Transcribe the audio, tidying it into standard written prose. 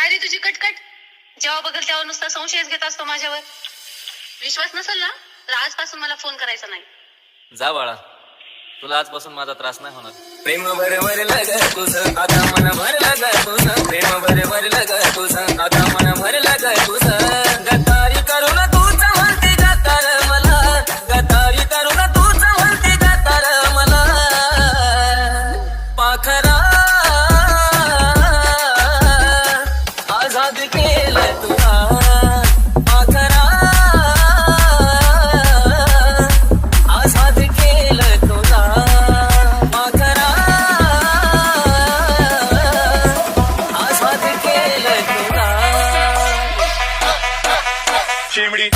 काय रे तुझी कटकट? जेव्हा बघल तेव्हा नुसता संशयच घेत असतो माझ्यावर. विश्वास नसेल ना तर आजपासून मला फोन करायचा नाही. जा बाळा, तुला आजपासून माझा त्रास नाही होणार. प्रेम भरभर लग तुझं आता मन भरलं ग तुझं, प्रेम भरभर लग तुझं आता मन भरलं ग तुझं. गतारी करून तूच म्हणते गतार मला, गतारी करून तूच म्हणते गतार मला. पाखरा आझाद केलं तुला, पाखरा आझाद केलं तुला, पाखरा आझाद केलं तुला. चिमडी